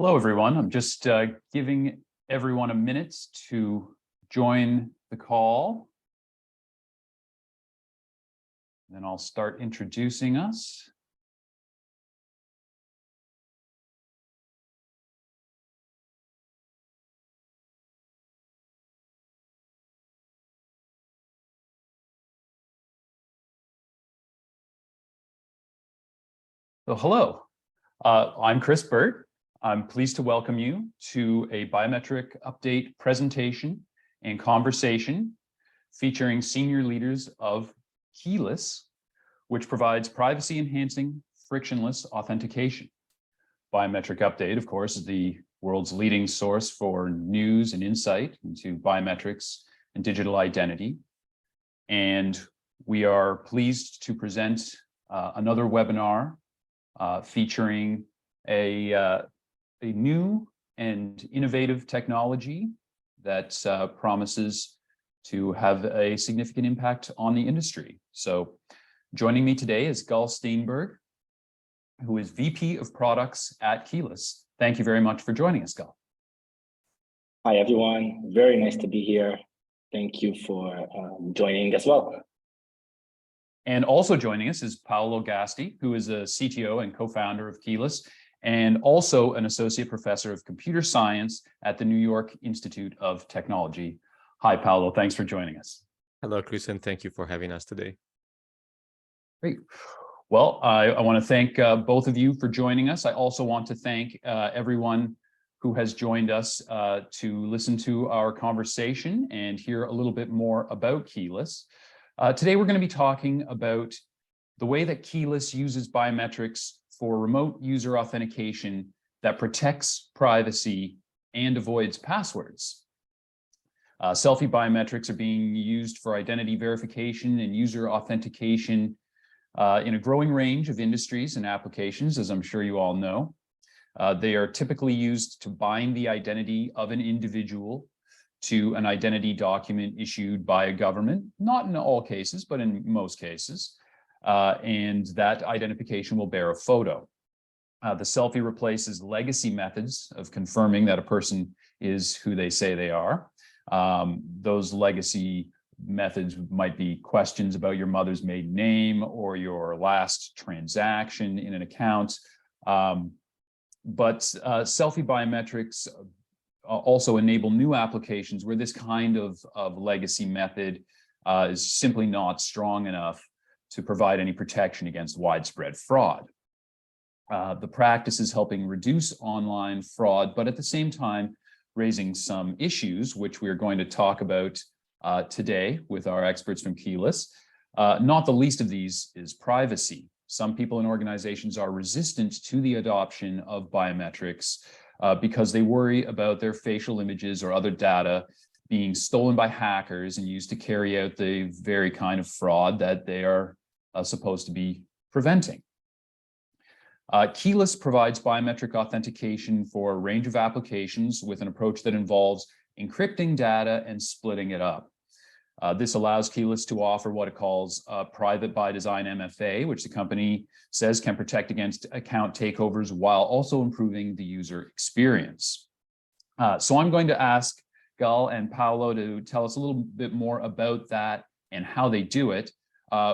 Hello, everyone. I'm just giving everyone a minute to join the call. Then I'll start introducing us. So hello, I'm Burt. I'm pleased to welcome you to a biometric update presentation and conversation featuring senior leaders of Keyless, which provides privacy-enhancing, frictionless authentication. Biometric Update, of course, is the world's leading source for news and insight into biometrics and digital identity. And we are pleased to present another webinar featuring a new and innovative technology that promises to have a significant impact on the industry. So joining me today is Steinberg, who is VP of Products at Keyless. Thank you very much for joining us, Gal. Hi, everyone. Very nice to be here. Thank you for joining as well. And also joining us is Paolo Gasti, who is a CTO and co-founder of Keyless, and also an associate professor of computer science at the New York Institute of Technology. Hi, Paolo. Thanks for joining us. Hello, Chris, and thank you for having us today. Great. Well, I want to thank both of you for joining us. I also want to thank everyone who has joined us to listen to our conversation and hear a little bit more about Keyless. Today, we're going to be talking about the way that Keyless uses biometrics for remote user authentication that protects privacy and avoids passwords. Selfie biometrics are being used for identity verification and user authentication in a growing range of industries and applications, as I'm sure you all know. They are typically used to bind the identity of an individual to an identity document issued by a government, not in all cases, but in most cases. And that identification will bear a photo. The selfie replaces legacy methods of confirming that a person is who they say they are. Those legacy methods might be questions about your mother's maiden name or your last transaction in an account. But selfie biometrics also enable new applications where this kind of legacy method is simply not strong enough to provide any protection against widespread fraud. The practice is helping reduce online fraud, but at the same time, raising some issues, which we are going to talk about today with our experts from Keyless. Not the least of these is privacy. Some people and organizations are resistant to the adoption of biometrics because they worry about their facial images or other data being stolen by hackers and used to carry out the very kind of fraud that they are supposed to be preventing. Keyless provides biometric authentication for a range of applications with an approach that involves encrypting data and splitting it up. This allows Keyless to offer what it calls private by design MFA, which the company says can protect against account takeovers while also improving the user experience. So I'm going to ask Gal and Paolo to tell us a little bit more about that and how they do it.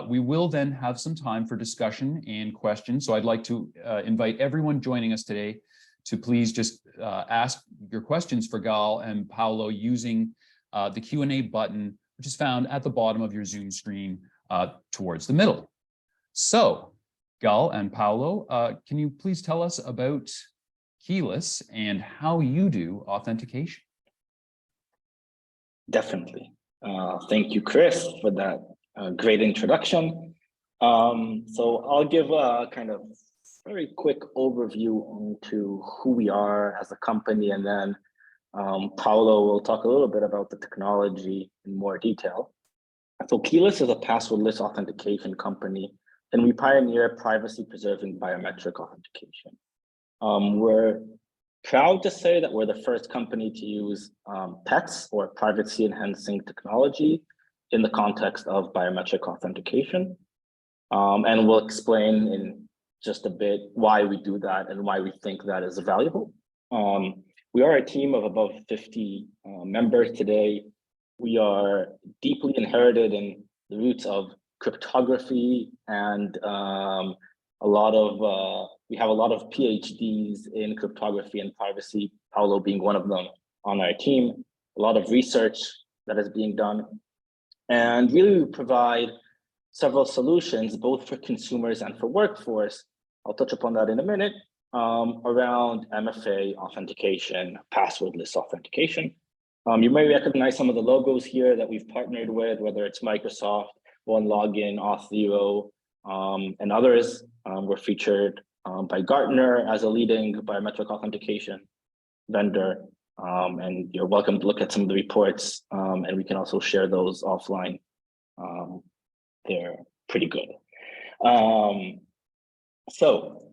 We will then have some time for discussion and questions. So I'd like to invite everyone joining us today to please just ask your questions for Gal and Paolo using the Q&A button, which is found at the bottom of your Zoom screen towards the middle. So Gal and Paolo, can you please tell us about Keyless and how you do authentication? Definitely. Thank you, Chris, for that great introduction. So I'll give a kind of very quick overview into who we are as a company, and then Paolo will talk a little bit about the technology in more detail. So Keyless is a passwordless authentication company, and we pioneer privacy-preserving biometric authentication. We're proud to say that we're the first company to use PETs, or privacy-enhancing technology, in the context of biometric authentication. And we'll explain in just a bit why we do that and why we think that is valuable. We are a team of above 50 members today. We are deeply inherited in the roots of cryptography, and we have a lot of PhDs in cryptography and privacy, Paolo being one of them on our team, a lot of research that is being done. And really we provide several solutions, both for consumers and for workforce. I'll touch upon that in a minute, around MFA authentication, passwordless authentication. You may recognize some of the logos here that we've partnered with, whether it's Microsoft, OneLogin, Auth0, and others. We're featured by Gartner as a leading biometric authentication vendor. And you're welcome to look at some of the reports, and we can also share those offline. They're pretty good. So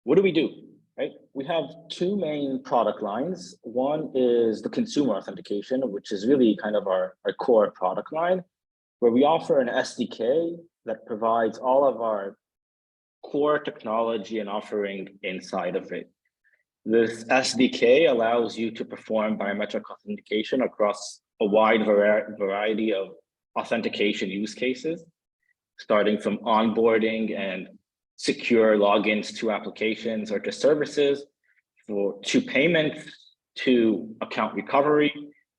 what do we do, right? We have two main product lines. One is the consumer authentication, which is really kind of our core product line, where we offer an SDK that provides all of our core technology and offering inside of it. This SDK allows you to perform biometric authentication across a wide variety of authentication use cases, starting from onboarding and secure logins to applications or to services, to payments, to account recovery.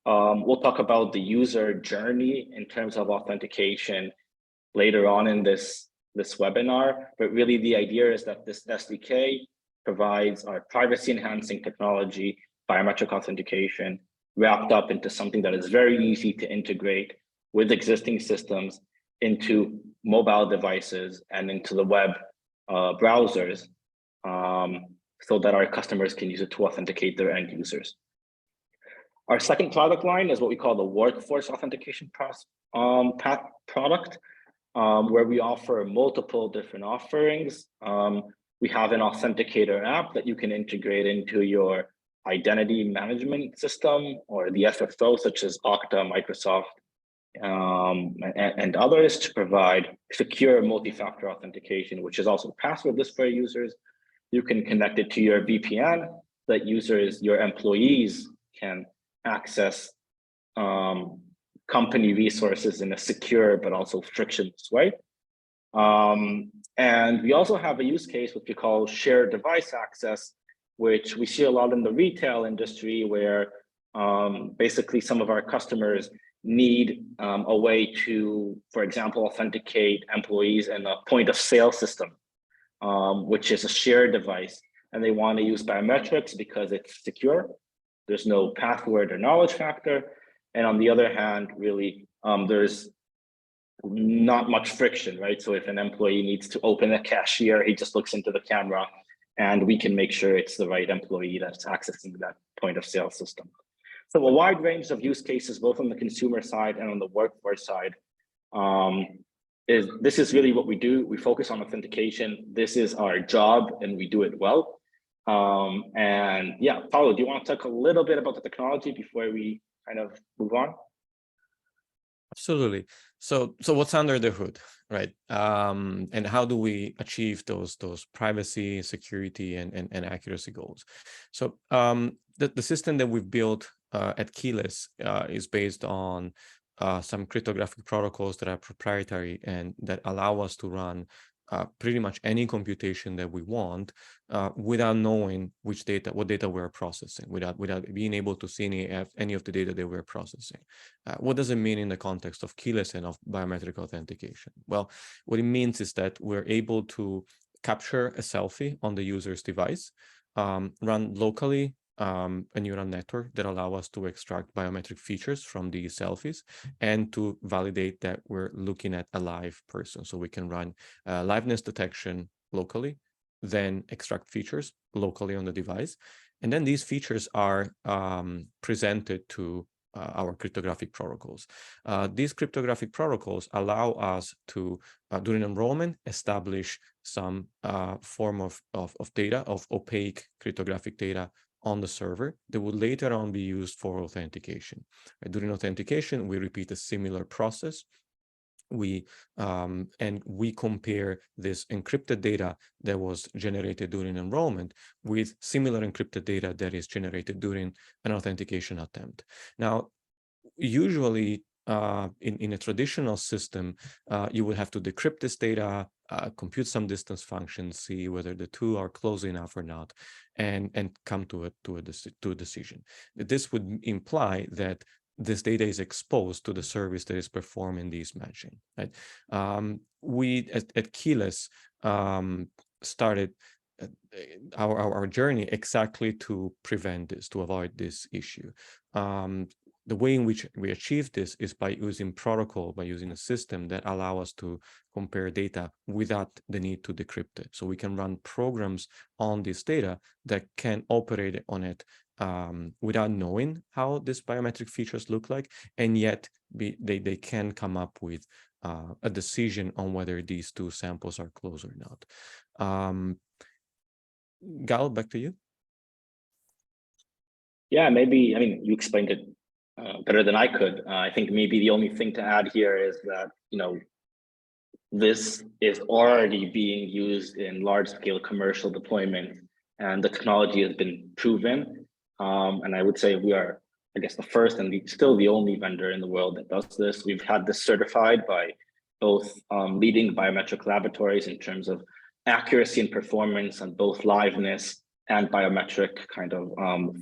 We'll talk about the user journey in terms of authentication later on in this webinar, but really the idea is that this SDK provides our privacy enhancing technology, biometric authentication, wrapped up into something that is very easy to integrate with existing systems into mobile devices and into the web browsers, so that our customers can use it to authenticate their end users. Our second product line is what we call the workforce authentication product, where we offer multiple different offerings. We have an authenticator app that you can integrate into your identity management system or the FFO, such as Okta, Microsoft, and others, to provide secure multi-factor authentication, which is also passwordless for users. You can connect it to your VPN that your employees can access company resources in a secure but also frictionless way. And we also have a use case which we call shared device access, which we see a lot in the retail industry, where basically some of our customers need a way to, for example, authenticate employees in a point of sale system, which is a shared device, and they want to use biometrics because it's secure. There's no password or knowledge factor. And on the other hand, really, there's not much friction, right? So if an employee needs to open a cashier, he just looks into the camera and we can make sure it's the right employee that's accessing that point of sale system. So a wide range of use cases, both on the consumer side and on the workforce side. This is really what we do. We focus on authentication. This is our job and we do it well. And yeah, Paolo, do you want to talk a little bit about the technology before we kind of move on? Absolutely. So what's under the hood, right? And how do we achieve those privacy, security, and accuracy goals? So the system that we've built at Keyless is based on some cryptographic protocols that are proprietary and that allow us to run pretty much any computation that we want without knowing what data we're processing, without being able to see any of the data that we're processing. What does it mean in the context of keyless and of biometric authentication? Well, what it means is that we're able to capture a selfie on the user's device, run locally a neural network that allow us to extract biometric features from these selfies and to validate that we're looking at a live person. So we can run liveness detection locally, then extract features locally on the device. And then these features are presented to our cryptographic protocols. These cryptographic protocols allow us to, during enrollment, establish some form of data, of opaque cryptographic data on the server that would later on be used for authentication. During authentication, we repeat a similar process we compare this encrypted data that was generated during enrollment with similar encrypted data that is generated during an authentication attempt. Now, usually in a traditional system, you would have to decrypt this data, compute some distance function, see whether the two are close enough or not, and come to a decision. This would imply that this data is exposed to the service that is performing these matching. Right? We at Keyless started our journey exactly to prevent this, to avoid this issue. The way in which we achieve this is by using protocol, by using a system that allow us to compare data without the need to decrypt it. So we can run programs on this data that can operate on it without knowing how these biometric features look like, and yet they can come up with a decision on whether these two samples are close or not. Gal, back to you. Yeah, maybe, I mean, you explained it better than I could. I think maybe the only thing to add here is that, this is already being used in large-scale commercial deployment, and the technology has been proven. And I would say we are, I guess, the first and still the only vendor in the world that does this. We've had this certified by both leading biometric laboratories in terms of accuracy and performance on both liveness and biometric kind of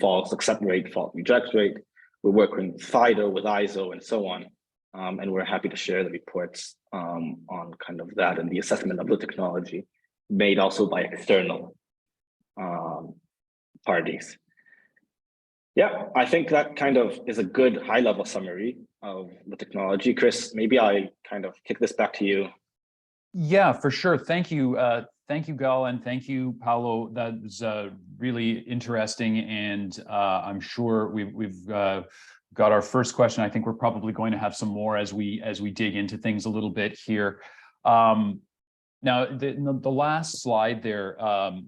false accept rate, false reject rate. We're working with FIDO, with ISO, and so on. And we're happy to share the reports on kind of that and the assessment of the technology made also by external parties. Yeah, I think that kind of is a good high-level summary of the technology. Chris, maybe I kind of kick this back to you. Yeah, for sure. Thank you. Thank you, Gal, and thank you, Paolo. That was really interesting, and I'm sure we've got our first question. I think we're probably going to have some more as we dig into things a little bit here. Now, the last slide there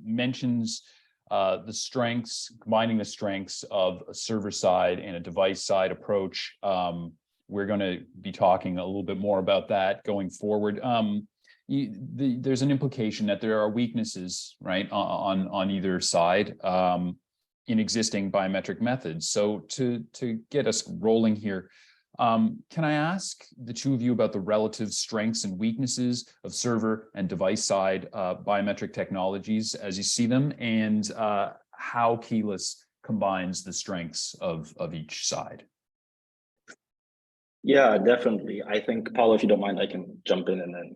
mentions the strengths, combining the strengths of a server-side and a device-side approach. We're going to be talking a little bit more about that going forward. There's an implication that there are weaknesses, right, on either side in existing biometric methods. So to get us rolling here, can I ask the two of you about the relative strengths and weaknesses of server and device side biometric technologies as you see them, and how Keyless combines the strengths of each side? Yeah, definitely. I think, Paolo, if you don't mind, I can jump in and then.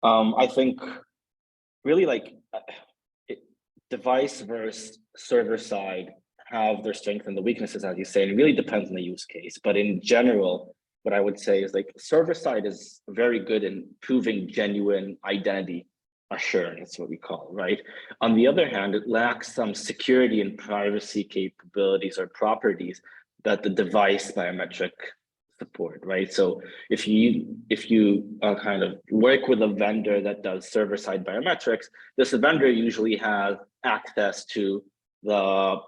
I think really device versus server side have their strengths and the weaknesses, as you say, and it really depends on the use case. But in general, what I would say is server side is very good in proving genuine identity assurance, what we call, right? On the other hand, it lacks some security and privacy capabilities or properties that the device biometric support, right? So if you kind of work with a vendor that does server-side biometrics, this vendor usually has access to the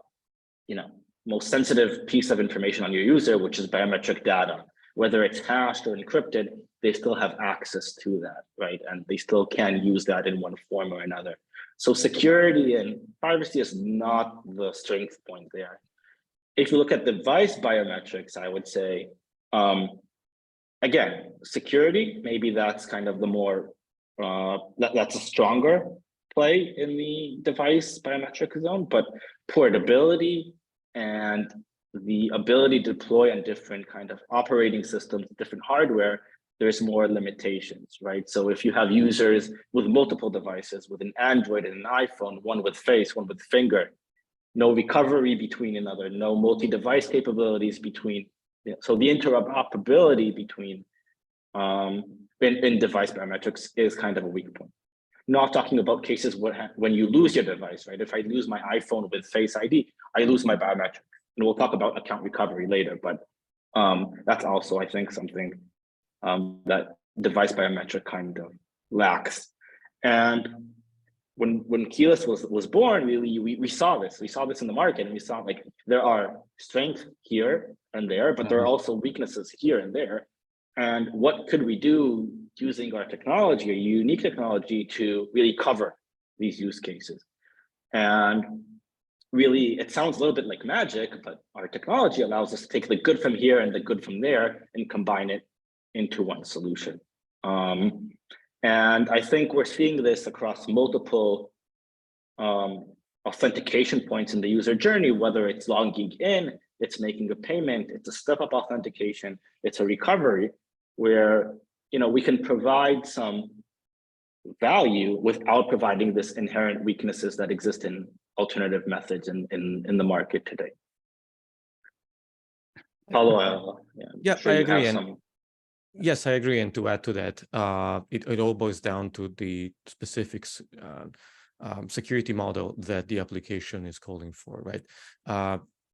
most sensitive piece of information on your user, which is biometric data. Whether it's hashed or encrypted, they still have access to that, right? And they still can use that in one form or another. So security and privacy is not the strength point there. If you look at device biometrics, I would say, again, security, maybe that's kind of the more, that's a stronger play in the device biometric zone, but portability and the ability to deploy on different kind of operating systems, different hardware, there's more limitations, right? So if you have users with multiple devices, with an Android and an iPhone, one with face, one with finger, no recovery between another, no multi-device capabilities between. So the interoperability between in device biometrics is kind of a weak point. Not talking about cases when you lose your device, right? If I lose my iPhone with Face ID, I lose my biometric. And we'll talk about account recovery later, but that's also, I think, something that device biometric kind of lacks. And when Keyless was born, really, we saw this. We saw this in the market, and we saw there are strengths here and there, but there are also weaknesses here and there. And what could we do using our technology, a unique technology, to really cover these use cases? And really, it sounds a little bit like magic, but our technology allows us to take the good from here and the good from there and combine it into one solution. And I think we're seeing this across multiple authentication points in the user journey, whether it's logging in, it's making a payment, it's a step-up authentication, it's a recovery, where we can provide some value without providing this inherent weaknesses that exist in alternative methods in the market today. Paolo, yeah, sure I agree. Yes, I agree. And to add to that, it all boils down to the specifics security model that the application is calling for, right?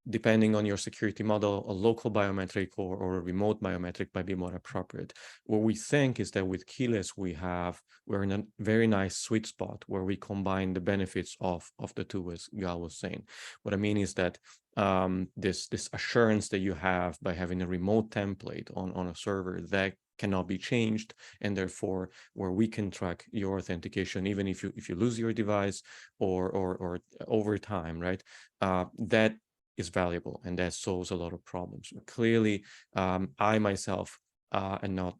Depending on your security model, a local biometric or a remote biometric might be more appropriate. What we think is that with keyless, we're in a very nice sweet spot where we combine the benefits of the two, as Gal was saying. What I mean is that this assurance that you have by having a remote template on a server that cannot be changed, and therefore where we can track your authentication even if you lose your device or over time, right? That is valuable, and that solves a lot of problems. Clearly, I myself am not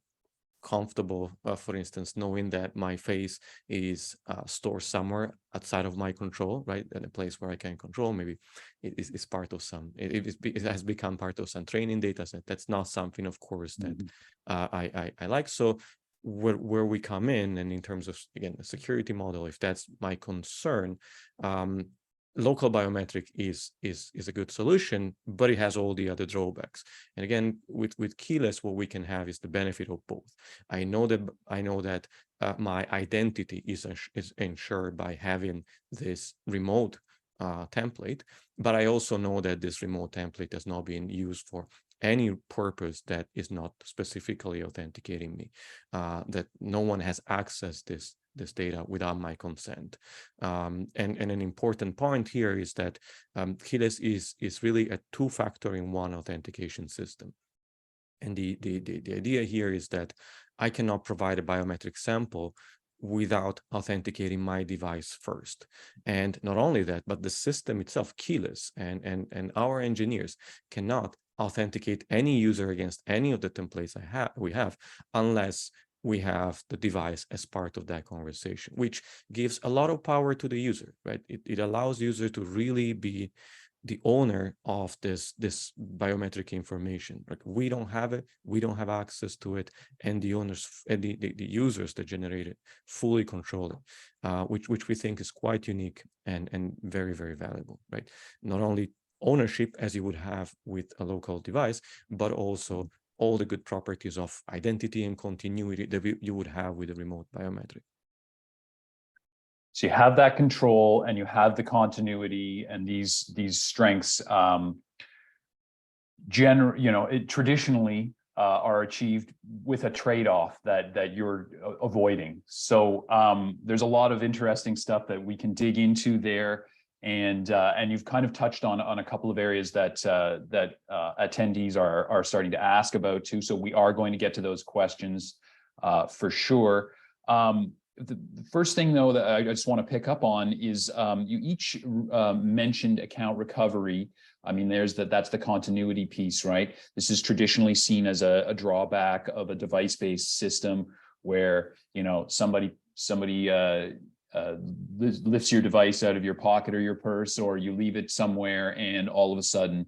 comfortable, for instance, knowing that my face is stored somewhere outside of my control, right? In a place where I can control. Maybe it is part of it has become part of some training data set. That's not something, of course, that I like. So where we come in, and in terms of, again, the security model, if that's my concern, local biometric is a good solution, but it has all the other drawbacks. And again, with keyless, what we can have is the benefit of both. I know that my identity is ensured by having this remote template, but I also know that this remote template is not being used for any purpose that is not specifically authenticating me, that no one has accessed this data without my consent. And an important point here is that keyless is really a two-factor-in-one authentication system. And the idea here is that I cannot provide a biometric sample without authenticating my device first. And not only that, but the system itself, keyless, and our engineers cannot authenticate any user against any of the templates we have unless we have the device as part of that conversation, which gives a lot of power to the user, right? It allows user to really be the owner of this biometric information. Like, we don't have it, we don't have access to it, and the owners and the users that generate it fully control it, which we think is quite unique and very, very valuable, right? Not only ownership as you would have with a local device, but also all the good properties of identity and continuity that you would have with a remote biometric. So you have that control and you have the continuity and these strengths traditionally are achieved with a trade-off that you're avoiding. So there's a lot of interesting stuff that we can dig into there. And you've kind of touched on a couple of areas that attendees are starting to ask about too. So we are going to get to those questions for sure. The first thing though that I just want to pick up on is you each mentioned account recovery. I mean, that's the continuity piece, right? This is traditionally seen as a drawback of a device-based system where somebody lifts your device out of your pocket or your purse, or you leave it somewhere, and all of a sudden,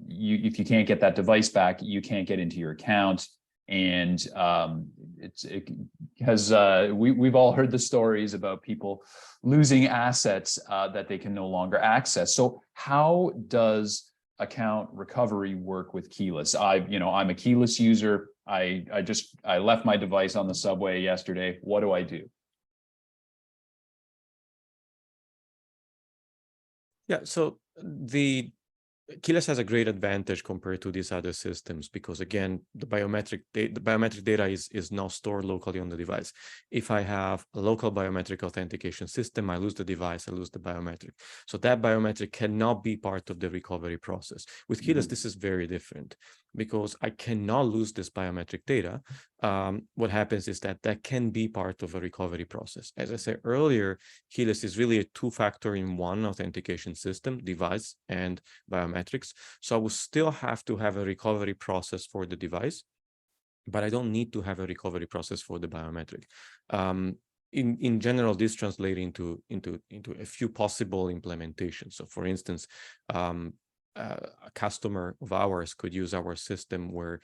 if you can't get that device back, you can't get into your account. And we've all heard the stories about people losing assets that they can no longer access. So how does account recovery work with keyless? I'm a keyless user. I left my device on the subway yesterday. What do I do? Yeah, so the keyless has a great advantage compared to these other systems because, again, the biometric data is now stored locally on the device. If I have a local biometric authentication system, I lose the device, I lose the biometric. So that biometric cannot be part of the recovery process. With keyless, this is very different. because I cannot lose this biometric data, what happens is that that can be part of a recovery process. As I said earlier, keyless is really a two-factor in one authentication system, device and biometrics. So I will still have to have a recovery process for the device, but I don't need to have a recovery process for the biometric. In general, this translates into a few possible implementations. So for instance, a customer of ours could use our system where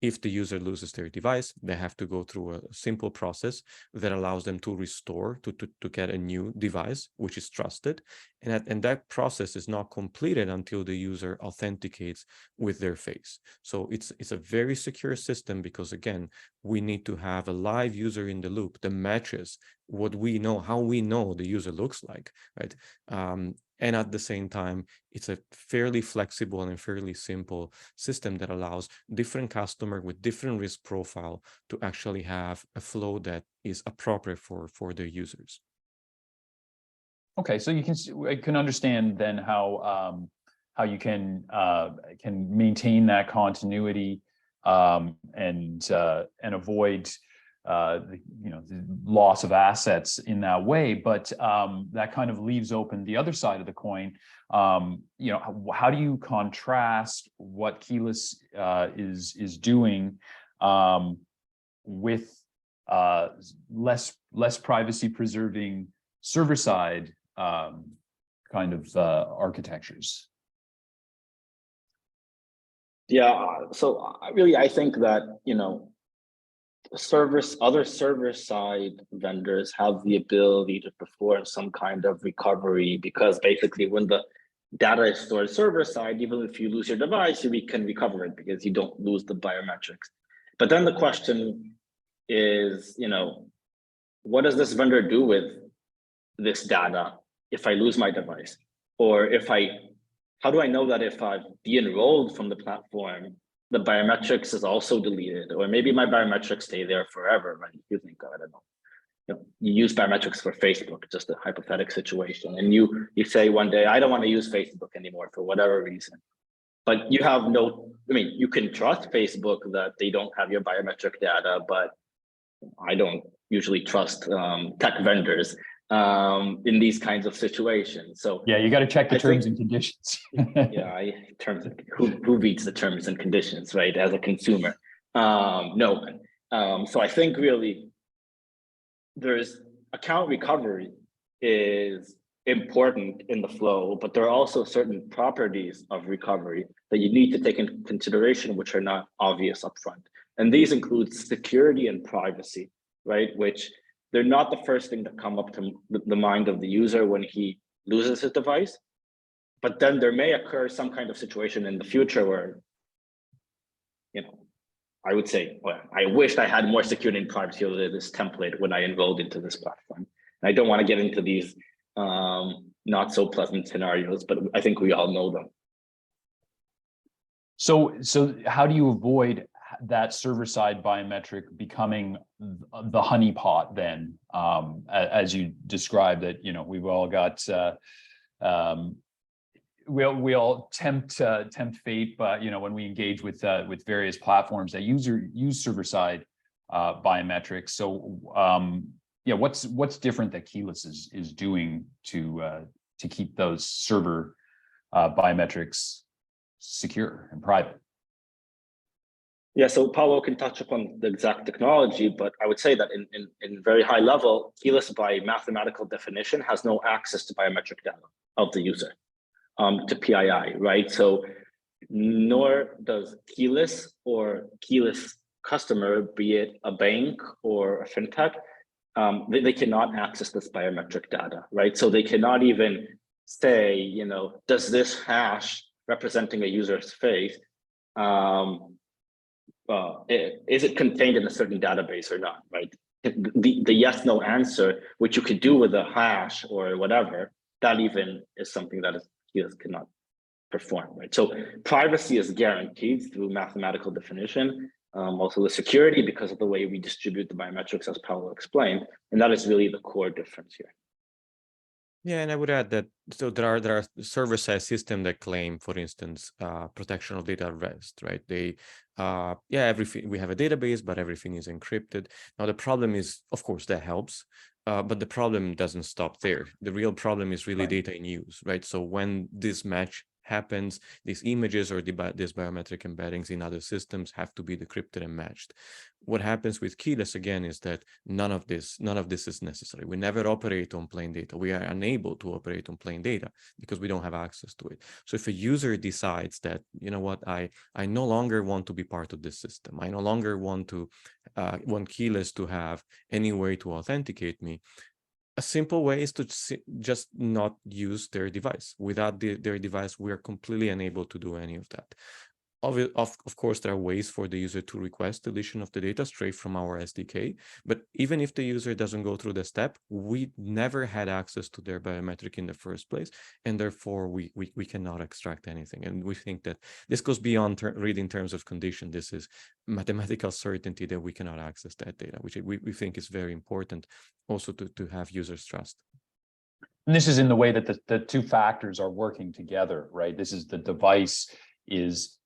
if the user loses their device, they have to go through a simple process that allows them to restore, to get a new device, which is trusted. And that process is not completed until the user authenticates with their face. So it's a very secure system because, again, we need to have a live user in the loop that matches what we know, how we know the user looks like, right? And at the same time, it's a fairly flexible and fairly simple system that allows different customers with different risk profile to actually have a flow that is appropriate for their users. Okay, so I can understand then how you can maintain that continuity and avoid the loss of assets in that way, but that kind of leaves open the other side of the coin. How do you contrast what keyless is doing with less privacy preserving server side kind of architectures? Yeah, so I think that, other server side vendors have the ability to perform some kind of recovery, because basically when the data is stored server side, even if you lose your device, you can recover it because you don't lose the biometrics. But then the question is, what does this vendor do with this data if I lose my device? Or how do I know that if I've de-enrolled from the platform, the biometrics is also deleted? Or maybe my biometrics stay there forever, right? You think, I don't know, you use biometrics for Facebook, just a hypothetical situation. And you say one day, I don't want to use Facebook anymore for whatever reason. But you have you can trust Facebook that they don't have your biometric data, but I don't usually trust tech vendors in these kinds of situations. So yeah, you got to check the terms and conditions. Who reads the terms and conditions, right? As a consumer, no one. So I think really there's account recovery is important in the flow, but there are also certain properties of recovery that you need to take into consideration, which are not obvious upfront. And these include security and privacy, right? Which they're not the first thing that come up to the mind of the user when he loses his device. But then there may occur some kind of situation in the future where, I would say, well, I wished I had more security and privacy over this template when I enrolled into this platform. And I don't want to get into these not so pleasant scenarios, but I think we all know them. So how do you avoid that server-side biometric becoming the honeypot then, as you described that, we've all got, we all tempt fate, but when we engage with various platforms that use server-side biometrics. So yeah, what's different that keyless is doing to keep those server biometrics secure and private? Yeah, so Paolo can touch upon the exact technology, but I would say that in very high level, keyless by mathematical definition has no access to biometric data of the user, to PII, right? So nor does keyless or keyless customer, be it a bank or a fintech, they cannot access this biometric data, right? So they cannot even say, does this hash representing a user's face, is it contained in a certain database or not, right? The yes, no answer, which you could do with a hash or whatever, that even is something that keyless cannot perform, right? So privacy is guaranteed through mathematical definition, also the security because of the way we distribute the biometrics, as Paolo explained, and that is really the core difference here. Yeah, and I would add that so there are server-side systems that claim, for instance, protection of data at rest, right? They everything, we have a database, but everything is encrypted. Now the problem is, of course, that helps, but the problem doesn't stop there. The real problem is really data in use, right? So when this match happens, these images or these biometric embeddings in other systems have to be decrypted and matched. What happens with keyless again is that none of this is necessary. We never operate on plain data. We are unable to operate on plain data because we don't have access to it. So if a user decides that, you know what, I no longer want to be part of this system, I no longer want want keyless to have any way to authenticate me, a simple way is to just not use their device. Without their device, we are completely unable to do any of that. Of course, there are ways for the user to request deletion of the data straight from our SDK. But even if the user doesn't go through the step, we never had access to their biometric in the first place. And therefore, we cannot extract anything. And we think that this goes beyond reading terms of condition. This is mathematical certainty that we cannot access that data, which we think is very important also to have users trust. And this is in the way that the two factors are working together, right? This is the device is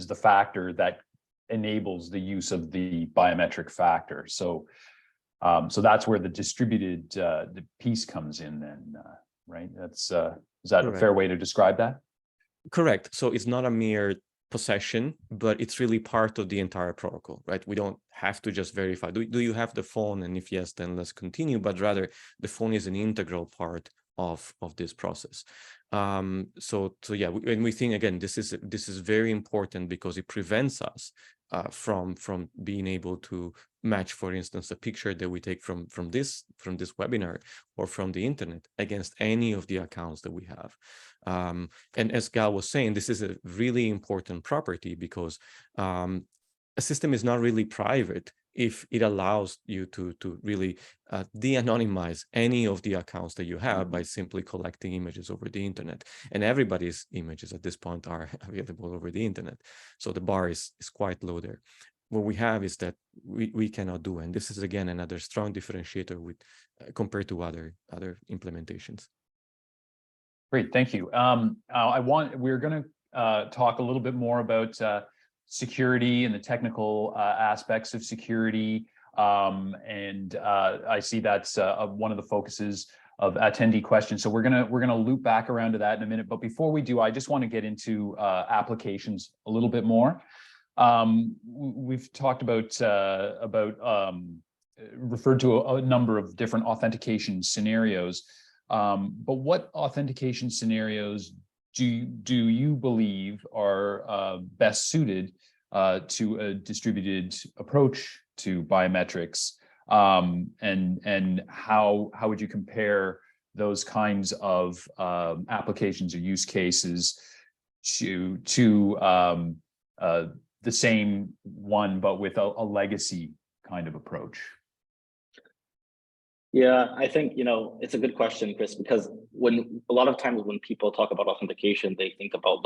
the factor that enables the use of the biometric factor. So, so that's where the distributed the piece comes in. Then, right? That's is that Correct. a fair way to describe that? Correct. So it's not a mere possession, but it's really part of the entire protocol, right? We don't have to just verify. Do you have the phone? And if yes, then let's continue. But rather, the phone is an integral part of this process. So yeah, and we think again, this is very important because it prevents us from being able to match, for instance, a picture that we take from this webinar or from the internet against any of the accounts that we have. And as Gal was saying, this is a really important property because a system is not really private if it allows you to really de-anonymize any of the accounts that you have by simply collecting images over the internet. And everybody's images at this point are available over the internet. So the bar is quite low there. What we have is that we cannot do, and this is again another strong differentiator with compared to other implementations. Great, thank you. We're going to talk a little bit more about security and the technical aspects of security. And I see that's one of the focuses of attendee questions. So we're gonna loop back around to that in a minute. But before we do, I just want to get into applications a little bit more. We've talked about referred to a number of different authentication scenarios. But what authentication scenarios do you believe are best suited to a distributed approach to biometrics? And how would you compare those kinds of applications or use cases to the same one, but with a legacy kind of approach? Yeah, I think, it's a good question, Chris, because a lot of times when people talk about authentication, they think about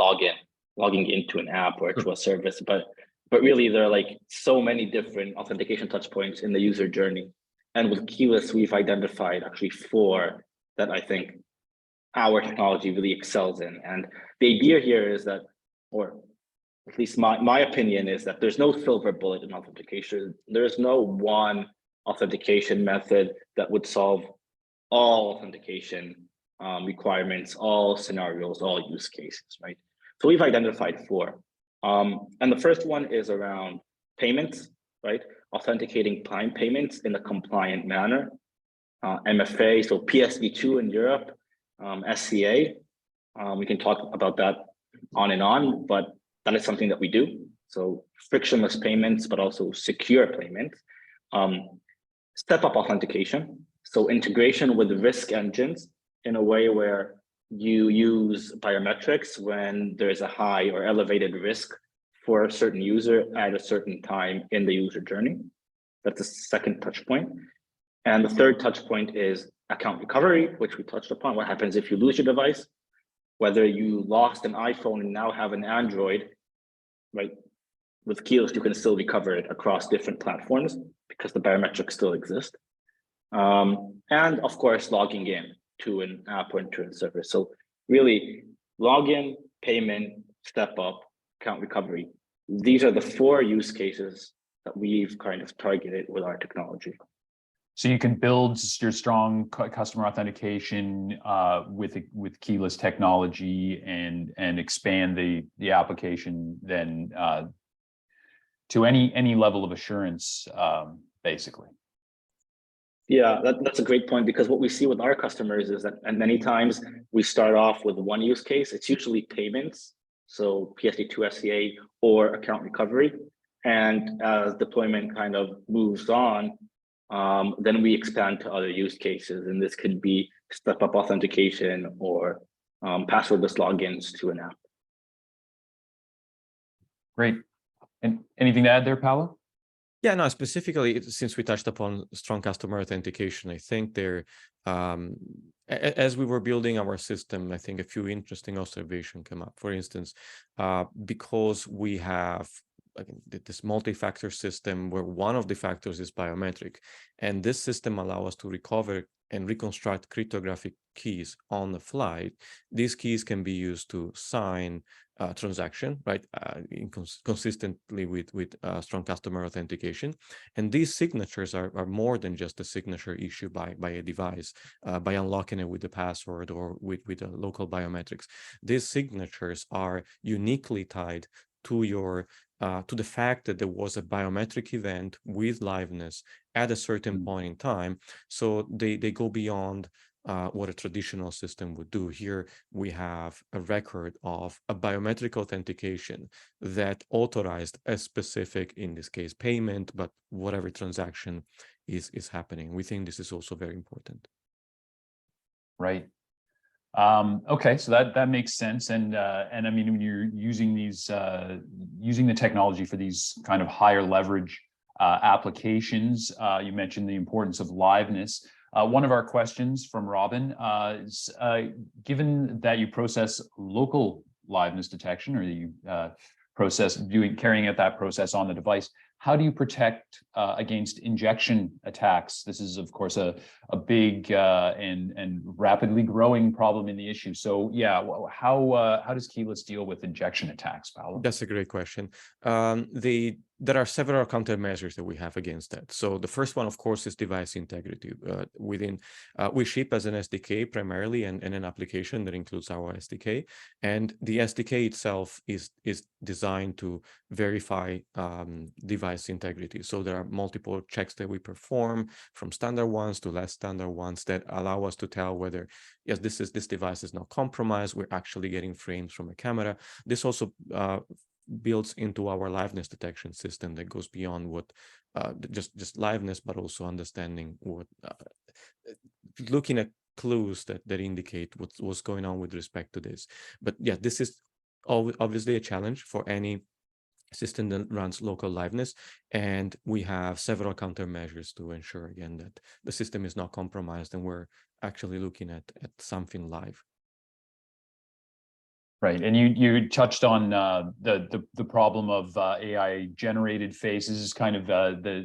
logging into an app or to a service, but really there are like so many different authentication touch points in the user journey. And with keyless, we've identified actually 4 that I think our technology really excels in. And the idea here is that, or at least my opinion is that there's no silver bullet in authentication. There's no one authentication method that would solve all authentication requirements, all scenarios, all use cases, right? So we've identified 4. And the first one is around payments, right? Authenticating payments in a compliant manner. MFA, so PSD2 in Europe, SCA. We can talk about that on and on, but that is something that we do. So frictionless payments, but also secure payments. Step-up authentication, so integration with risk engines in a way where you use biometrics when there's a high or elevated risk for a certain user at a certain time in the user journey. That's the second touch point. And the third touch point is account recovery, which we touched upon. What happens if you lose your device? Whether you lost an iPhone and now have an Android, right? With keyless, you can still recover it across different platforms because the biometrics still exist. And of course, logging in. to an app or into a service. So really, login, payment, step up, account recovery. These are the 4 use cases that we've kind of targeted with our technology. So you can build your strong customer authentication with keyless technology and expand the application then to any level of assurance, basically. Yeah, that's a great point, because what we see with our customers is that, and many times we start off with one use case. It's usually payments, so PSD2 SCA or account recovery. And as deployment kind of moves on, then we expand to other use cases. And this could be step-up authentication or passwordless logins to an app. Great. And anything to add there, Paolo? Yeah, no, specifically, since we touched upon strong customer authentication, I think there, as we were building our system, I think a few interesting observations came up. For instance, because we have this multi-factor system where one of the factors is biometric, and this system allows us to recover and reconstruct cryptographic keys on the fly. These keys can be used to sign transaction, right, consistently with strong customer authentication. And these signatures are more than just a signature issued by a device, by unlocking it with the password or with a local biometrics. These signatures are uniquely tied to your to the fact that there was a biometric event with liveness at a certain point in time. So they go beyond what a traditional system would do. Here we have a record of a biometric authentication that authorized a specific, in this case, payment, but whatever transaction is happening. We think this is also very important. Right. Okay, so that makes sense, and I mean, when you're using these using the technology for these kind of higher leverage applications, you mentioned the importance of liveness. One of our questions from Robin is, given that you process local liveness detection, or you carrying out that process on the device, how do you protect against injection attacks? This is, of course, a big and rapidly growing problem in the issue. So, yeah, how does keyless deal with injection attacks, Paolo? That's a great question. There are several countermeasures that we have against that. So the first one, of course, is device integrity. We ship as an SDK primarily, and an application that includes our SDK. And the SDK itself is designed to verify device integrity. So there are multiple checks that we perform, from standard ones to less standard ones, that allow us to tell whether, yes, this device is not compromised. We're actually getting frames from a camera. This also builds into our liveness detection system that goes beyond what just liveness, but also understanding what looking at clues that indicate what's going on with respect to this. But yeah, this is obviously a challenge for any system that runs local liveness, and we have several countermeasures to ensure, again, that the system is not compromised and we're actually looking at something live. Right, and you touched on the problem of AI generated faces. Kind of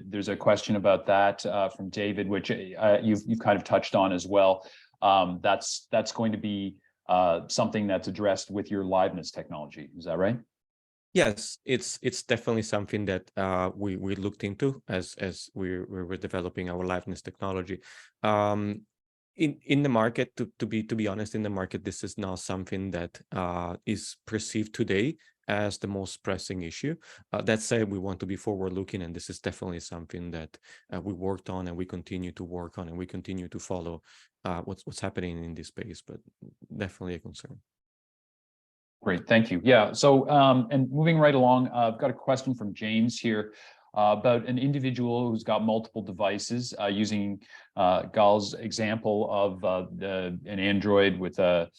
there's a question about that from David, which you've kind of touched on as well. That's going to be something that's addressed with your liveness technology. Is that right? Yes, it's definitely something that we looked into as we were developing our liveness technology. In the market, to be honest, in the market, this is not something that is perceived today as the most pressing issue. That said, we want to be forward-looking, and this is definitely something that we worked on, and we continue to work on, and we continue to follow what's happening in this space. But definitely a concern. Great, thank you. Yeah, so and moving right along, I've got a question from James here about an individual who's got multiple devices, using Gal's example of an Android with a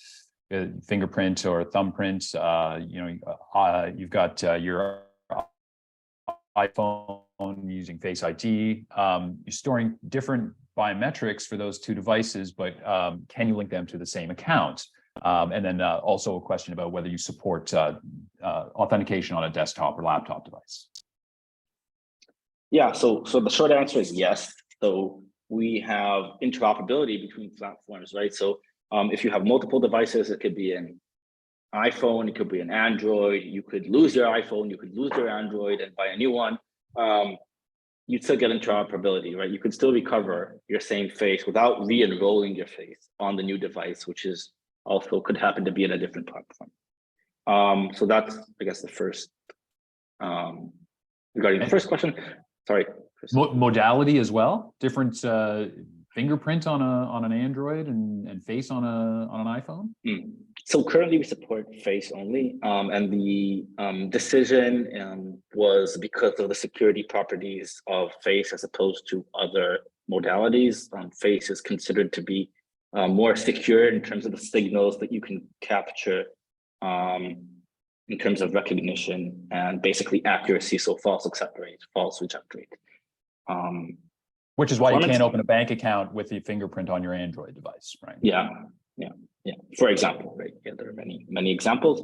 fingerprint or a thumbprint. You've got your iPhone using Face ID. You're storing different biometrics for those two devices, but can you link them to the same account? And then also a question about whether you support authentication on a desktop or laptop device. Yeah, so the short answer is yes. So we have interoperability between platforms, right? So if you have multiple devices, it could be an iPhone, it could be an Android, you could lose your iPhone, you could lose your Android and buy a new one. You'd still get interoperability, right? You could still recover your same face without re-enrolling your face on the new device, which is also could happen to be in a different platform. So that's, I guess, the first, regarding the first question. Sorry, Chris. Modality as well, different fingerprint on an Android and face on an iPhone. So currently we support face only, and the decision was because of the security properties of face as opposed to other modalities. Face is considered to be more secure in terms of the signals that you can capture in terms of recognition and basically accuracy. So false accept rate, false reject rate. Which is why you can't open a bank account with the fingerprint on your Android device, right? Yeah. For example, right? Yeah, there are many examples.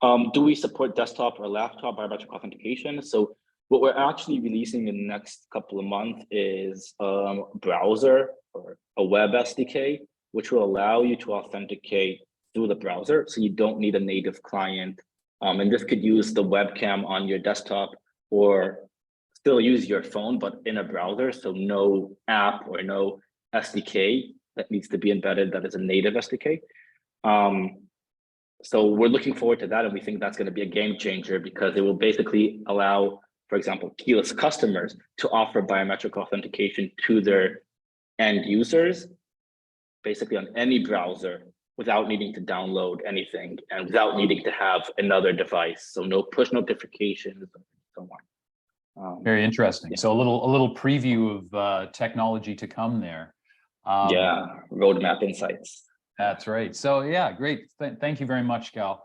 Do we support desktop or laptop biometric authentication? So what we're actually releasing in the next couple of months is a browser or a web SDK, which will allow you to authenticate through the browser. So you don't need a native client. And this could use the webcam on your desktop or still use your phone, but in a browser. So no app or no SDK that needs to be embedded that is a native SDK. So we're looking forward to that. And we think that's going to be a game changer because it will basically allow, for example, keyless customers to offer biometric authentication to their end users, basically on any browser without needing to download anything and without needing to have another device. So no push notifications and so on. Very interesting. Yeah. So a little preview of technology to come there. Yeah, roadmap insights. That's right. So yeah, great. Thank you very much, Gal.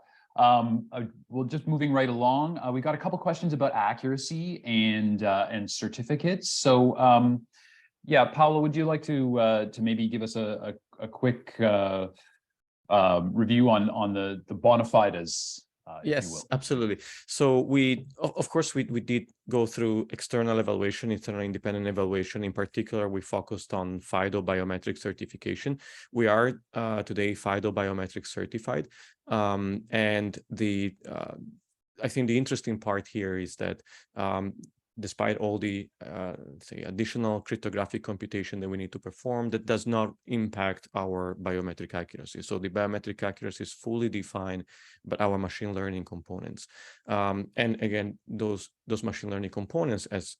We'll just moving right along. We got a couple questions about accuracy and certificates. So yeah, Paolo, would you like to maybe give us a quick review on the bona fides? Yes, absolutely. So we, of course, we did go through external evaluation, internal independent evaluation. In particular, we focused on FIDO biometric certification. We are today FIDO biometric certified. And I think the interesting part here is that despite all the say additional cryptographic computation that we need to perform, that does not impact our biometric accuracy. So the biometric accuracy is fully defined by our machine learning components. And again, those machine learning components, as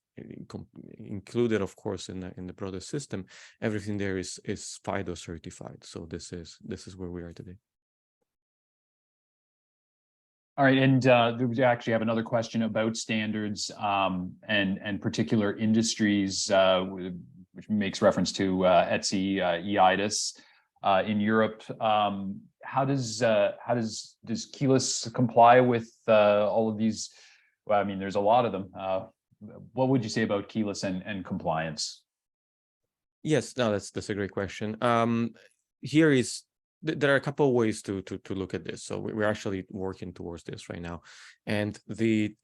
included, of course, in the broader system, everything there is FIDO certified. So this is where we are today. All right, and we actually have another question about standards and particular industries, which makes reference to ETSI, EIDAS in Europe. How does keyless comply with all of these? Well, I mean, there's a lot of them. What would you say about keyless and compliance? Yes, no, that's a great question. There are a couple of ways to look at this. So we're actually working towards this right now. And the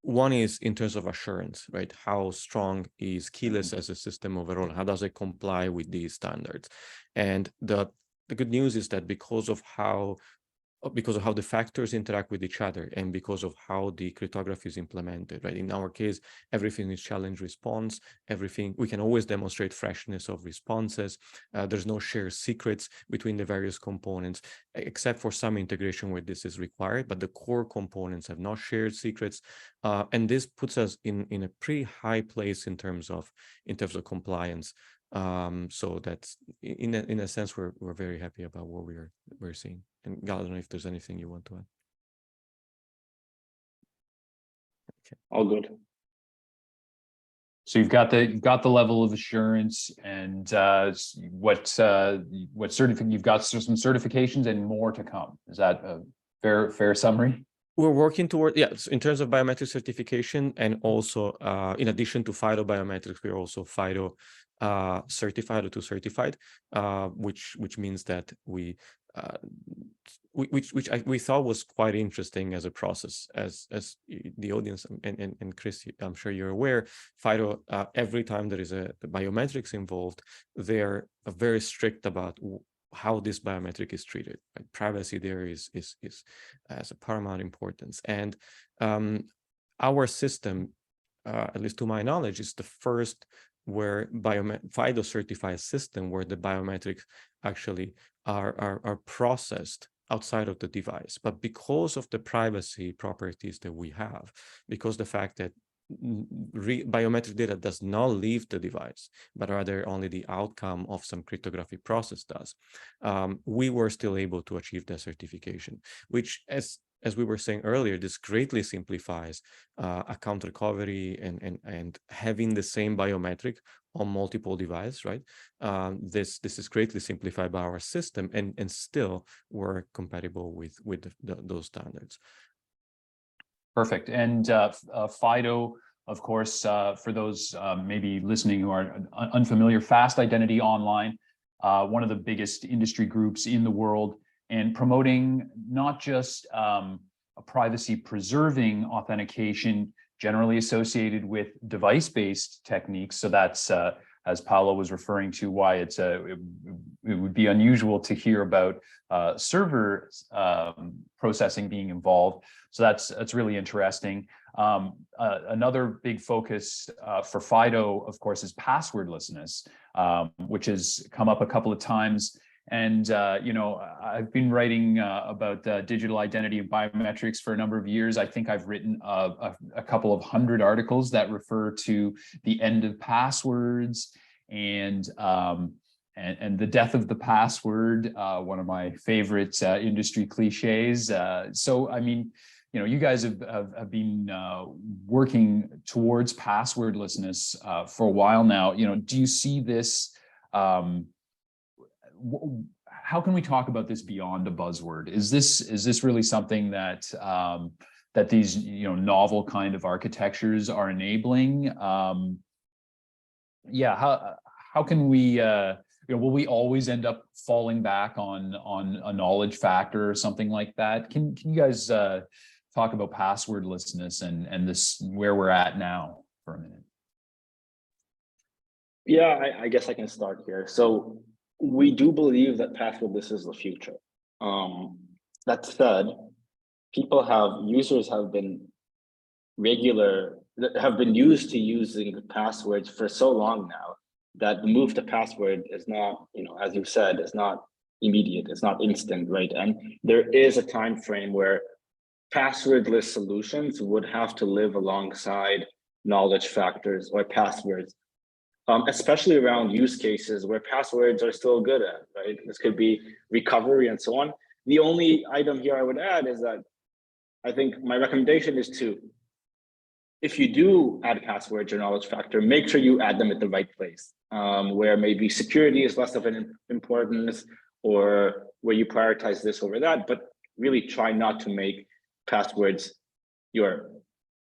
one is in terms of assurance, right? How strong is keyless as a system overall? How does it comply with these standards? And the good news is that because of how the factors interact with each other and because of how the cryptography is implemented, right? In our case, everything is challenge response. Everything, we can always demonstrate freshness of responses. There's no shared secrets between the various components, except for some integration where this is required, but the core components have not shared secrets. And this puts us in a pretty high place in terms of compliance. So that's in a sense we're very happy about what we're seeing. And Gal, I don't know if there's anything you want to add. Okay. All good. So you've got the level of assurance and what certificate you've got some certifications and more to come. Is that a fair summary? We're working toward, yes, in terms of biometric certification, and also in addition to FIDO biometrics, we're also FIDO certified, which means that we we thought was quite interesting as a process, as the audience and Chris, I'm sure you're aware, FIDO, every time there is a biometrics involved, they're very strict about how this biometric is treated. Right? Privacy there is as a paramount importance, and our system, at least to my knowledge, is the first where FIDO certified system where the biometrics actually are processed outside of the device. But because of the privacy properties that we have, because the fact that biometric data does not leave the device, but rather only the outcome of some cryptographic process does, we were still able to achieve that certification, which, as we were saying earlier, this greatly simplifies account recovery and having the same biometric on multiple devices, right? This is greatly simplified by our system, and still we're compatible with those standards. Perfect. And FIDO, of course, for those maybe listening who are unfamiliar, Fast Identity Online, one of the biggest industry groups in the world, and promoting not just a privacy preserving authentication generally associated with device-based techniques. So that's, as Paolo was referring to, why it would be unusual to hear about server processing being involved. So that's really interesting. Another big focus for FIDO, of course, is passwordlessness, which has come up a couple of times. And, you know, I've been writing about digital identity and biometrics for a number of years. I think I've written a couple of hundred articles that refer to the end of passwords and the death of the password, one of my favorite industry cliches. So, I mean, you know, you guys have been working towards passwordlessness for a while now. You know, do you see this? How can we talk about this beyond a buzzword? Is this really something that that these, you know, novel kind of architectures are enabling? Yeah, how can we, you know, will we always end up falling back on a knowledge factor or something like that? Can you guys talk about passwordlessness and this, where we're at now, for a minute? Yeah, I guess I can start here. So we do believe that passwordless is the future. That said, users have been used to using passwords for so long now that the move to password is not, you know, as you said, is not immediate, it's not instant, right? And there is a time frame where passwordless solutions would have to live alongside knowledge factors or passwords. Especially around use cases where passwords are still good at, right? This could be recovery and so on. The only item here I would add is that I think my recommendation is to, if you do add passwords or knowledge factor, make sure you add them at the right place, where maybe security is less of an importance, or where you prioritize this over that, but really try not to make passwords your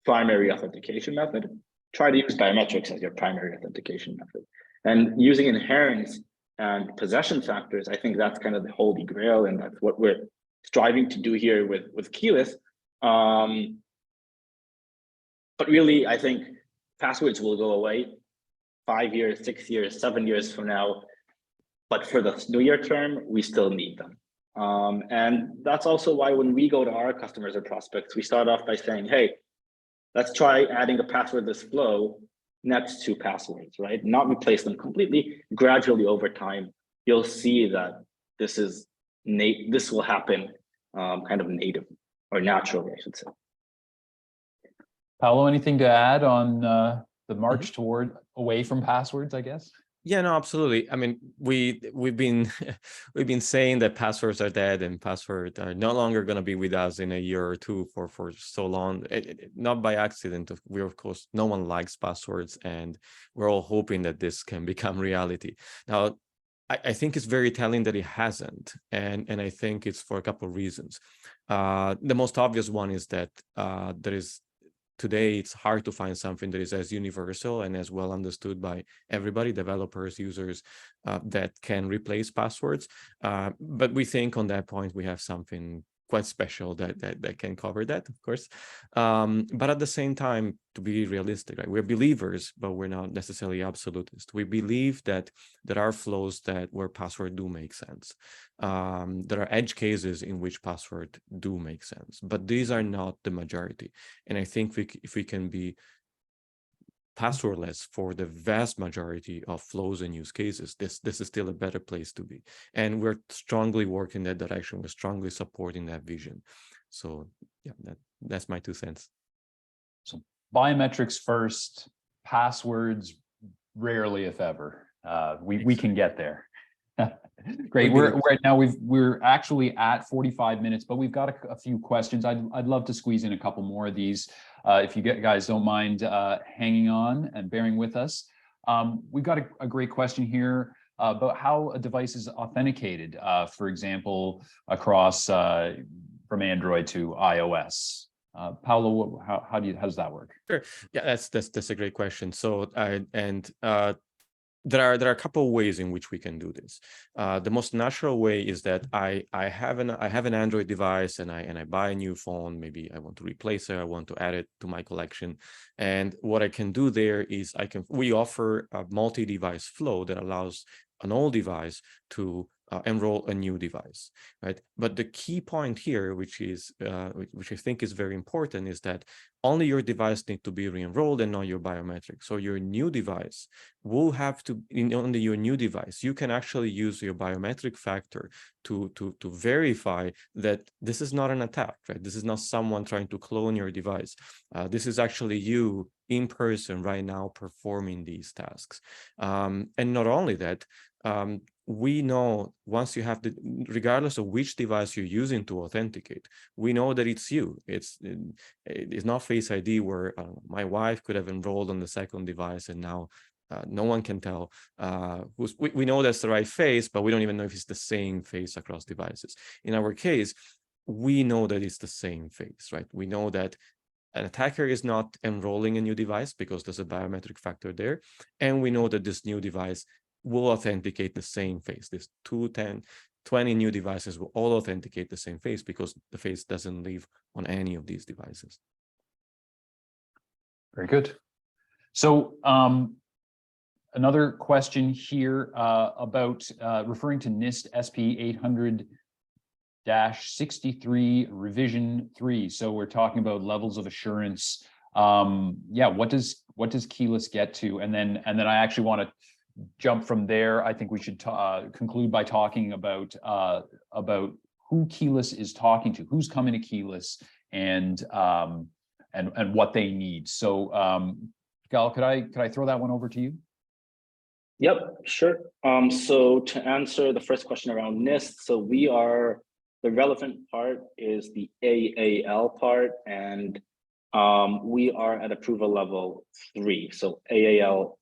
primary authentication method. Try to use biometrics as your primary authentication method. And using inheritance and possession factors, I think that's kind of the holy grail, and that's what we're striving to do here with keyless. But really, I think passwords will go away 5 years, 6 years, 7 years from now. But for the near term, we still need them. And that's also why when we go to our customers or prospects, we start off by saying, hey, let's try adding a passwordless flow next to passwords, right? Not replace them completely. Gradually over time, you'll see that this will happen kind of native or naturally, I should say. Paolo, anything to add on the march toward away from passwords, I guess? Yeah, no, absolutely. I mean, we've been saying that passwords are dead and passwords are no longer going to be with us in a year or two for so long. Not by accident. We, of course, no one likes passwords, and we're all hoping that this can become reality. Now, I think it's very telling that it hasn't, and I think it's for a couple of reasons. The most obvious one is that there is today it's hard to find something that is as universal and as well understood by everybody, developers, users, that can replace passwords. But we think on that point we have something quite special that can cover that, of course. But at the same time, to be realistic, right? We're believers, but we're not necessarily absolutist. We believe that there are flows where password do make sense. There are edge cases in which password do make sense, but these are not the majority. And I think if we can be passwordless for the vast majority of flows and use cases, this is still a better place to be. And we're strongly working in that direction. We're strongly supporting that vision. So yeah, that's my 2 cents. So biometrics first, passwords rarely, if ever. We can get there. Great. We're right now we're actually at 45 minutes, but we've got a few questions. I'd love to squeeze in a couple more of these. If you guys don't mind hanging on and bearing with us. We've got a great question here about how a device is authenticated, for example, across from Android to iOS. Paolo, how does that work? Sure. Yeah, that's a great question. So there are a couple of ways in which we can do this. The most natural way is that I have an Android device and I buy a new phone. Maybe I want to replace it. I want to add it to my collection. And what I can do there is we offer a multi-device flow that allows an old device to enroll a new device, right? But the key point here, which I think is very important, is that only your device needs to be re-enrolled and not your biometric. So your new device will have to, only your new device, you can actually use your biometric factor to verify that this is not an attack, right? This is not someone trying to clone your device. This is actually you in person right now performing these tasks. And not only that, we know once you have regardless of which device you're using to authenticate, we know that it's you. It's not Face ID where my wife could have enrolled on the second device and now no one can tell we know that's the right face, but we don't even know if it's the same face across devices. In our case, we know that it's the same face, right? We know that an attacker is not enrolling a new device because there's a biometric factor there. And we know that this new device will authenticate the same face. This 20 new devices will all authenticate the same face because the face doesn't live on any of these devices. Very good. So another question here about referring to NIST SP 800-63 revision 3. So we're talking about levels of assurance. Yeah, what does keyless get to? And then I actually want to jump from there. I think we should conclude by talking about who keyless is talking to, who's coming to keyless, and what they need. So Gal, could I throw that one over to you? Yep, sure. So to answer the first question around NIST, so the relevant part is the AAL part, and we are at approval level 3, so AAL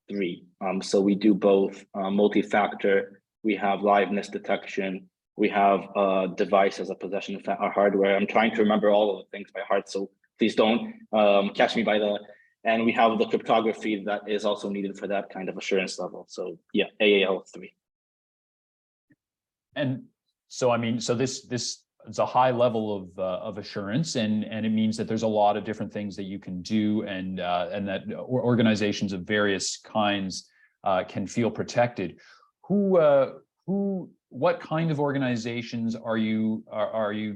3. So we do both multi-factor, we have liveness detection, we have a device as a possession of our hardware. I'm trying to remember all of the things by heart, so please don't catch me by and we have the cryptography that is also needed for that kind of assurance level. So yeah, AAL 3. And so, I mean, so this is a high level of assurance, and it means that there's a lot of different things that you can do, and that organizations of various kinds can feel protected. What kind of organizations are you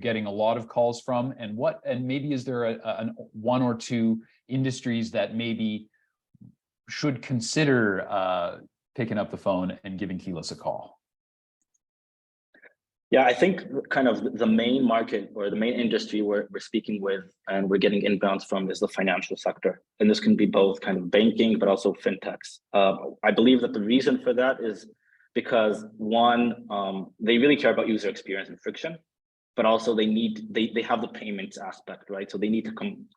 getting a lot of calls from, and maybe is there a one or two industries that maybe should consider picking up the phone and giving keyless a call? Yeah, I think kind of the main market or the main industry we're speaking with and we're getting inbounds from is the financial sector. And this can be both kind of banking, but also fintechs. I believe that the reason for that is because one, they really care about user experience and friction, but also they have the payments aspect, right? So they need to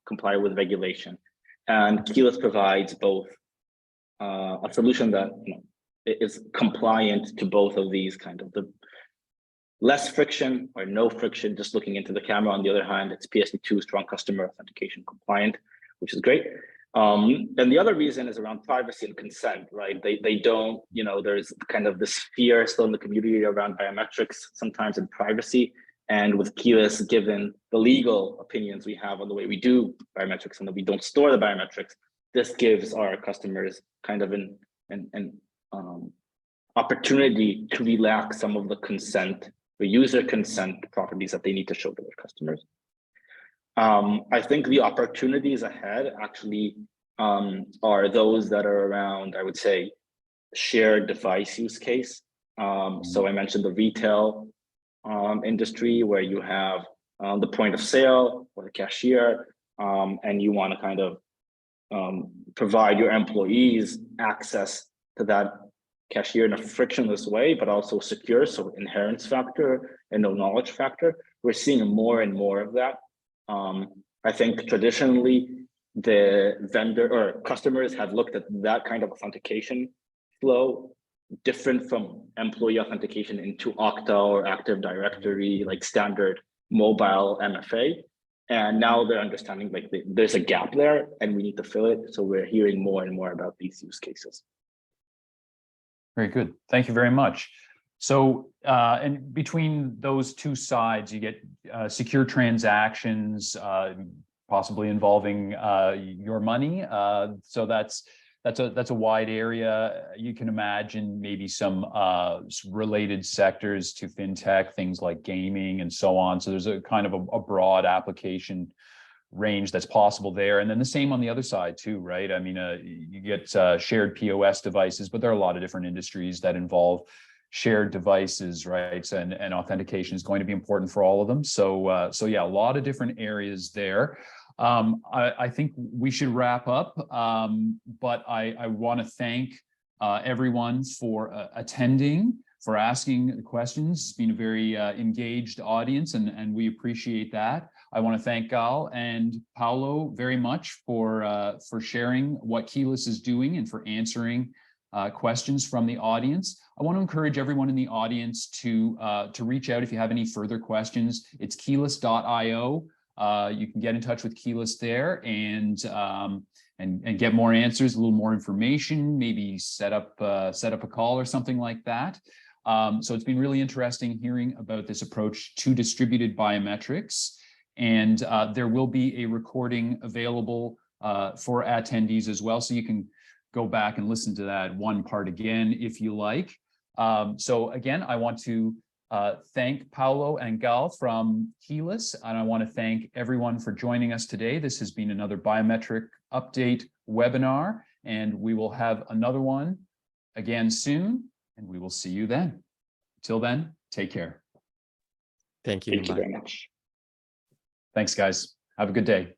comply with regulation. And keyless provides both a solution that is compliant to both of these kind of the less friction or no friction, just looking into the camera. On the other hand, it's PSD2 strong customer authentication compliant. which is great. And the other reason is around privacy and consent, right? They don't, there's kind of this fear still in the community around biometrics, sometimes in privacy. And with Keyless, given the legal opinions we have on the way we do biometrics and that we don't store the biometrics, this gives our customers kind of an opportunity to relax some of the consent, the user consent properties that they need to show to their customers. I think the opportunities ahead actually are those that are around, I would say, shared device use case. So I mentioned the retail industry where you have the point of sale or the cashier, and you want to kind of provide your employees access to that cashier in a frictionless way, but also secure, so inherence factor and no knowledge factor. We're seeing more and more of that. I think traditionally the vendor or customers have looked at that kind of authentication flow different from employee authentication into Okta or Active Directory, like standard mobile MFA. And now they're understanding like there's a gap there and we need to fill it. So we're hearing more and more about these use cases. Very good. Thank you very much. So, and between those two sides, you get secure transactions, possibly involving your money. So that's a wide area. You can imagine maybe some related sectors to fintech, things like gaming and so on. So there's a kind of a broad application range that's possible there. And then the same on the other side too, right? I mean, you get shared POS devices, but there are a lot of different industries that involve shared devices, right? And authentication is going to be important for all of them. So yeah, a lot of different areas there. I think we should wrap up, but I want to thank everyone for attending, for asking questions. It's been a very engaged audience, and we appreciate that. I want to thank Gal and Paolo very much for sharing what Keyless is doing and for answering questions from the audience. I want to encourage everyone in the audience to reach out if you have any further questions. It's keyless.io. You can get in touch with Keyless there and get more answers, a little more information, maybe set up a call or something like that. So it's been really interesting hearing about this approach to distributed biometrics. And there will be a recording available for attendees as well. So you can go back and listen to that one part again, if you like. So again, I want to thank Paolo and Gal from Keyless, and I want to thank everyone for joining us today. This has been another Biometric Update webinar, and we will have another one again soon, and we will see you then. Till then, take care. Thank you. Thank you very much. Thanks, guys. Have a good day.